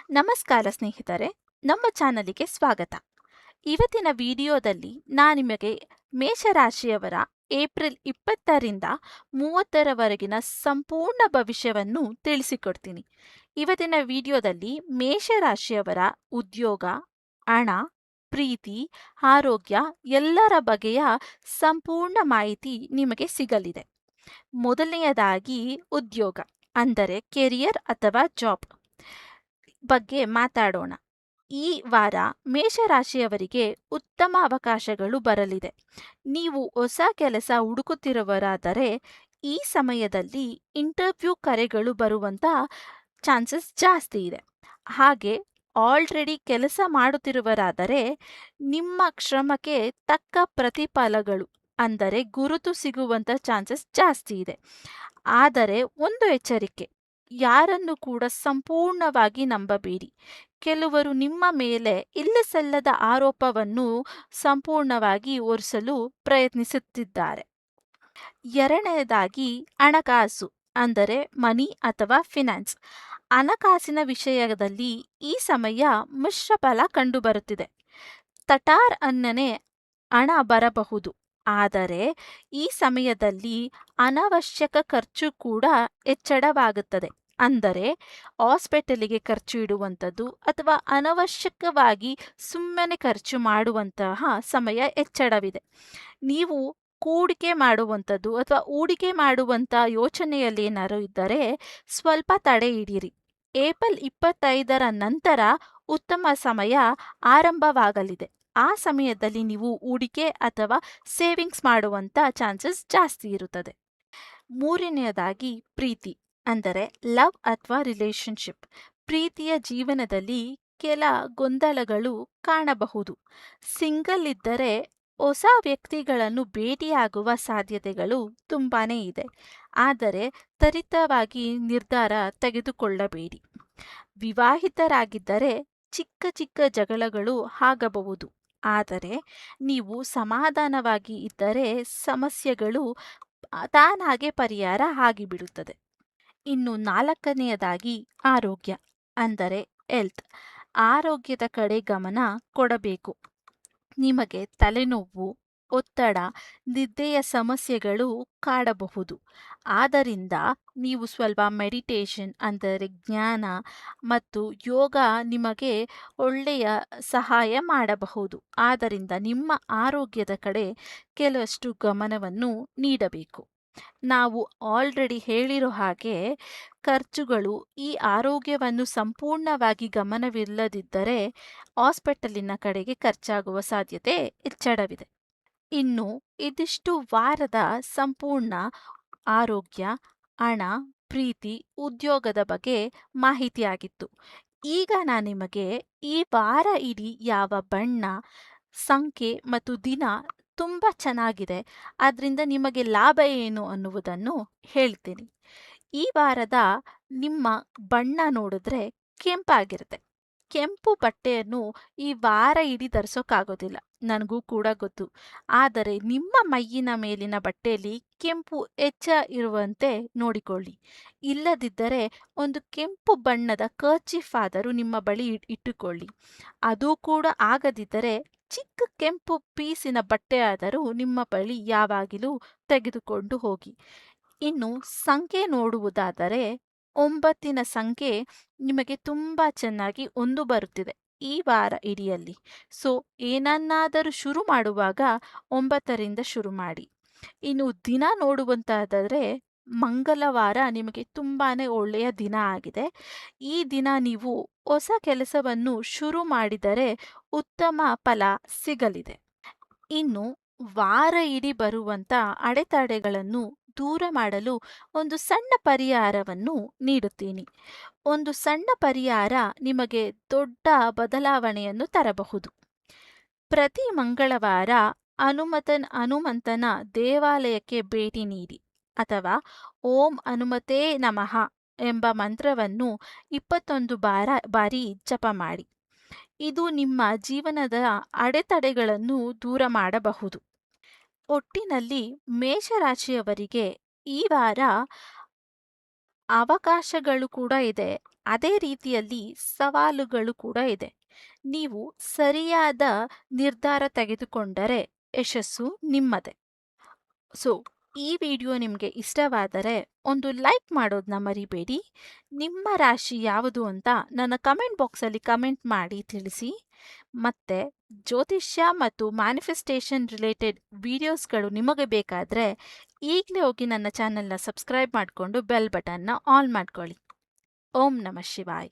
ನಮಸ್ಕಾರ ಸ್ನೇಹಿತರೆ, ನಮ್ಮ ಚಾನಲಿಗೆ ಸ್ವಾಗತ. ಇವತ್ತಿನ ವಿಡಿಯೋದಲ್ಲಿ ನಾನು ನಿಮಗೆ ಮೇಷರಾಶಿಯವರ ಏಪ್ರಿಲ್ 20ರಿಂದ 30ರವರೆಗಿನ ಸಂಪೂರ್ಣ ಭವಿಷ್ಯವನ್ನು ತಿಳಿಸಿಕೊಡ್ತೀನಿ. ಇವತ್ತಿನ ವಿಡಿಯೋದಲ್ಲಿ ಮೇಷರಾಶಿಯವರ ಉದ್ಯೋಗ, ಹಣ, ಪ್ರೀತಿ, ಆರೋಗ್ಯ ಎಲ್ಲರ ಬಗೆಯ ಸಂಪೂರ್ಣ ಮಾಹಿತಿ ನಿಮಗೆ ಸಿಗಲಿದೆ. ಮೊದಲನೆಯದಾಗಿ ಉದ್ಯೋಗ ಅಂದರೆ ಕೆರಿಯರ್ ಅಥವಾ ಜಾಬ್ ಬಗ್ಗೆ ಮಾತಾಡೋಣ. ಈ ವಾರ ಮೇಷರಾಶಿಯವರಿಗೆ ಉತ್ತಮ ಅವಕಾಶಗಳು ಬರಲಿದೆ. ನೀವು ಹೊಸ ಕೆಲಸ ಹುಡುಕುತ್ತಿರುವವರಾದರೆ ಈ ಸಮಯದಲ್ಲಿ ಇಂಟರ್ವ್ಯೂ ಕರೆಗಳು ಬರುವಂತ ಚಾನ್ಸಸ್ ಜಾಸ್ತಿ ಇದೆ. ಹಾಗೆ ಆಲ್ರೆಡಿ ಕೆಲಸ ಮಾಡುತ್ತಿರುವವರಾದರೆ ನಿಮ್ಮ ಶ್ರಮಕ್ಕೆ ತಕ್ಕ ಪ್ರತಿಫಲಗಳು ಅಂದರೆ ಗುರುತು ಸಿಗುವಂತ ಚಾನ್ಸಸ್ ಜಾಸ್ತಿ ಇದೆ. ಆದರೆ ಒಂದು ಎಚ್ಚರಿಕೆ, ಯಾರನ್ನು ಕೂಡ ಸಂಪೂರ್ಣವಾಗಿ ನಂಬಬೇಡಿ. ಕೆಲವರು ನಿಮ್ಮ ಮೇಲೆ ಇಲ್ಲಸಲ್ಲದ ಆರೋಪವನ್ನು ಸಂಪೂರ್ಣವಾಗಿ ಹೊರಿಸಲು ಪ್ರಯತ್ನಿಸುತ್ತಿದ್ದಾರೆ. ಎರಡನೆಯದಾಗಿ ಹಣಕಾಸು ಅಂದರೆ ಮನಿ ಅಥವಾ ಫಿನಾನ್ಸ್. ಹಣಕಾಸಿನ ವಿಷಯದಲ್ಲಿ ಈ ಸಮಯ ಮಿಶ್ರ ಫಲ ಕಂಡುಬರುತ್ತಿದೆ. ತಟಾರ್ ಅನ್ನನೆ ಹಣ ಬರಬಹುದು, ಆದರೆ ಈ ಸಮಯದಲ್ಲಿ ಅನವಶ್ಯಕ ಖರ್ಚು ಕೂಡ ಹೆಚ್ಚಳವಾಗುತ್ತದೆ. ಅಂದರೆ ಹಾಸ್ಪಿಟಲಿಗೆ ಖರ್ಚು ಇಡುವಂಥದ್ದು ಅಥವಾ ಅನವಶ್ಯಕವಾಗಿ ಸುಮ್ಮನೆ ಖರ್ಚು ಮಾಡುವಂತಹ ಸಮಯ ಹೆಚ್ಚಳವಿದೆ. ನೀವು ಹೂಡಿಕೆ ಮಾಡುವಂಥದ್ದು ಅಥವಾ ಹೂಡಿಕೆ ಮಾಡುವಂಥ ಯೋಚನೆಯಲ್ಲಿ ಏನಾರು ಇದ್ದರೆ ಸ್ವಲ್ಪ ತಡೆ ಹಿಡಿಯಿರಿ. ಏಪ್ರಿಲ್ 25ರ ನಂತರ ಉತ್ತಮ ಸಮಯ ಆರಂಭವಾಗಲಿದೆ. ಆ ಸಮಯದಲ್ಲಿ ನೀವು ಹೂಡಿಕೆ ಅಥವಾ ಸೇವಿಂಗ್ಸ್ ಮಾಡುವಂಥ ಚಾನ್ಸಸ್ ಜಾಸ್ತಿ ಇರುತ್ತದೆ. ಮೂರನೆಯದಾಗಿ ಪ್ರೀತಿ ಅಂದರೆ ಲವ್ ಅಥವಾ ರಿಲೇಶನ್ಶಿಪ್. ಪ್ರೀತಿಯ ಜೀವನದಲ್ಲಿ ಕೆಲ ಗೊಂದಲಗಳು ಕಾಣಬಹುದು. ಸಿಂಗಲ್ ಇದ್ದರೆ ಹೊಸ ವ್ಯಕ್ತಿಗಳನ್ನು ಭೇಟಿಯಾಗುವ ಸಾಧ್ಯತೆಗಳು ತುಂಬಾನೇ ಇದೆ. ಆದರೆ ತ್ವರಿತವಾಗಿ ನಿರ್ಧಾರ ತೆಗೆದುಕೊಳ್ಳಬೇಡಿ. ವಿವಾಹಿತರಾಗಿದ್ದರೆ ಚಿಕ್ಕ ಚಿಕ್ಕ ಜಗಳಗಳು ಆಗಬಹುದು, ಆದರೆ ನೀವು ಸಮಾಧಾನವಾಗಿ ಇದ್ದರೆ ಸಮಸ್ಯೆಗಳು ತಾನಾಗೆ ಪರಿಹಾರ ಆಗಿಬಿಡುತ್ತದೆ. ಇನ್ನು ನಾಲ್ಕನೆಯದಾಗಿ ಆರೋಗ್ಯ ಅಂದರೆ ಹೆಲ್ತ್. ಆರೋಗ್ಯದ ಕಡೆ ಗಮನ ಕೊಡಬೇಕು. ನಿಮಗೆ ತಲೆನೋವು, ಒತ್ತಡ, ನಿದ್ದೆಯ ಸಮಸ್ಯೆಗಳು ಕಾಡಬಹುದು. ಆದ್ದರಿಂದ ನೀವು ಸ್ವಲ್ಪ ಮೆಡಿಟೇಷನ್ ಅಂದರೆ ಜ್ಞಾನ ಮತ್ತು ಯೋಗ ನಿಮಗೆ ಒಳ್ಳೆಯ ಸಹಾಯ ಮಾಡಬಹುದು. ಆದ್ದರಿಂದ ನಿಮ್ಮ ಆರೋಗ್ಯದ ಕಡೆ ಕೆಲವಷ್ಟು ಗಮನವನ್ನು ನೀಡಬೇಕು. ನಾವು ಆಲ್ರೆಡಿ ಹೇಳಿರೋ ಹಾಗೆ ಖರ್ಚುಗಳು ಈ ಆರೋಗ್ಯವನ್ನು ಸಂಪೂರ್ಣವಾಗಿ ಗಮನವಿಲ್ಲದಿದ್ದರೆ ಹಾಸ್ಪಿಟಲಿನ ಕಡೆಗೆ ಖರ್ಚಾಗುವ ಸಾಧ್ಯತೆ ಹೆಚ್ಚಳವಿದೆ. ಇನ್ನು ಇದಿಷ್ಟು ವಾರದ ಸಂಪೂರ್ಣ ಆರೋಗ್ಯ, ಹಣ, ಪ್ರೀತಿ, ಉದ್ಯೋಗದ ಬಗ್ಗೆ ಮಾಹಿತಿಯಾಗಿತ್ತು. ಈಗ ನಾನು ನಿಮಗೆ ಈ ವಾರ ಇಡೀ ಯಾವ ಬಣ್ಣ, ಸಂಖ್ಯೆ ಮತ್ತು ದಿನ ತುಂಬ ಚೆನ್ನಾಗಿದೆ, ಅದರಿಂದ ನಿಮಗೆ ಲಾಭ ಏನು ಅನ್ನುವುದನ್ನು ಹೇಳ್ತೀನಿ. ಈ ವಾರದ ನಿಮ್ಮ ಬಣ್ಣ ನೋಡಿದ್ರೆ ಕೆಂಪಾಗಿರುತ್ತೆ. ಕೆಂಪು ಬಟ್ಟೆಯನ್ನು ಈ ವಾರ ಇಡೀ ಧರಿಸೋಕ್ಕಾಗೋದಿಲ್ಲ, ನನಗೂ ಕೂಡ ಗೊತ್ತು. ಆದರೆ ನಿಮ್ಮ ಮೈಯಿನ ಮೇಲಿನ ಬಟ್ಟೆಯಲ್ಲಿ ಕೆಂಪು ಹೆಚ್ಚ ಇರುವಂತೆ ನೋಡಿಕೊಳ್ಳಿ. ಇಲ್ಲದಿದ್ದರೆ ಒಂದು ಕೆಂಪು ಬಣ್ಣದ ಕರ್ಚೀಫ್ ಆದರೂ ನಿಮ್ಮ ಬಳಿ ಇಟ್ಟುಕೊಳ್ಳಿ. ಅದು ಕೂಡ ಆಗದಿದ್ದರೆ ಚಿಕ್ಕ ಕೆಂಪು ಪೀಸಿನ ಬಟ್ಟೆ ಆದರೂ ನಿಮ್ಮ ಬಳಿ ಯಾವಾಗಲೂ ತೆಗೆದುಕೊಂಡು ಹೋಗಿ. ಇನ್ನು ಸಂಖ್ಯೆ ನೋಡುವುದಾದರೆ 9ನ ಸಂಖ್ಯೆ ನಿಮಗೆ ತುಂಬ ಚೆನ್ನಾಗಿ ಒಂದು ಬರುತ್ತಿದೆ ಈ ವಾರ ಇಡಿಯಲ್ಲಿ. ಸೊ ಏನನ್ನಾದರೂ ಶುರು ಮಾಡುವಾಗ 9ರಿಂದ ಶುರು ಮಾಡಿ. ಇನ್ನು ದಿನ ನೋಡುವಂತಾದರೆ ಮಂಗಳವಾರ ನಿಮಗೆ ತುಂಬಾನೇ ಒಳ್ಳೆಯ ದಿನ ಆಗಿದೆ. ಈ ದಿನ ನೀವು ಹೊಸ ಕೆಲಸವನ್ನು ಶುರು ಮಾಡಿದರೆ ಉತ್ತಮ ಫಲ ಸಿಗಲಿದೆ. ಇನ್ನು ವಾರ ಇಡೀ ಬರುವಂತ ಅಡೆತಡೆಗಳನ್ನು ದೂರ ಮಾಡಲು ಒಂದು ಸಣ್ಣ ಪರಿಹಾರವನ್ನು ನೀಡುತ್ತೀನಿ. ಒಂದು ಸಣ್ಣ ಪರಿಹಾರ ನಿಮಗೆ ದೊಡ್ಡ ಬದಲಾವಣೆಯನ್ನು ತರಬಹುದು. ಪ್ರತಿ ಮಂಗಳವಾರ ಹನುಮಂತನ ದೇವಾಲಯಕ್ಕೆ ಭೇಟಿ ನೀಡಿ ಅಥವಾ ಓಂ ಹನುಮತೇ ನಮಃ ಎಂಬ ಮಂತ್ರವನ್ನು 21 ಬಾರಿ ಜಪ ಮಾಡಿ. ಇದು ನಿಮ್ಮ ಜೀವನದ ಅಡೆತಡೆಗಳನ್ನು ದೂರ ಮಾಡಬಹುದು. ಒಟ್ಟಿನಲ್ಲಿ ಮೇಷರಾಶಿಯವರಿಗೆ ಈ ವಾರ ಅವಕಾಶಗಳು ಕೂಡ ಇದೆ, ಅದೇ ರೀತಿಯಲ್ಲಿ ಸವಾಲುಗಳು ಕೂಡ ಇದೆ. ನೀವು ಸರಿಯಾದ ನಿರ್ಧಾರ ತೆಗೆದುಕೊಂಡರೆ ಯಶಸ್ಸು ನಿಮ್ಮದೇ. ಸೊ ಈ ವಿಡಿಯೋ ನಿಮಗೆ ಇಷ್ಟವಾದರೆ ಒಂದು ಲೈಕ್ ಮಾಡೋದನ್ನ ಮರಿಬೇಡಿ. ನಿಮ್ಮ ರಾಶಿ ಯಾವುದು ಅಂತ ನನ್ನ ಕಮೆಂಟ್ ಬಾಕ್ಸಲ್ಲಿ ಕಮೆಂಟ್ ಮಾಡಿ ತಿಳಿಸಿ. ಮತ್ತೆ ಜ್ಯೋತಿಷ್ಯ ಮತ್ತು ಮ್ಯಾನಿಫೆಸ್ಟೇಷನ್ ರಿಲೇಟೆಡ್ ವಿಡಿಯೋಸ್ಗಳು ನಿಮಗೆ ಬೇಕಾದರೆ ಈಗಲೇ ಹೋಗಿ ನನ್ನ ಚಾನೆಲ್ನ ಸಬ್ಸ್ಕ್ರೈಬ್ ಮಾಡಿಕೊಂಡು ಬೆಲ್ ಬಟನ್ನ ಆನ್ ಮಾಡ್ಕೊಳ್ಳಿ. ಓಂ ನಮಃ ಶಿವಾಯ.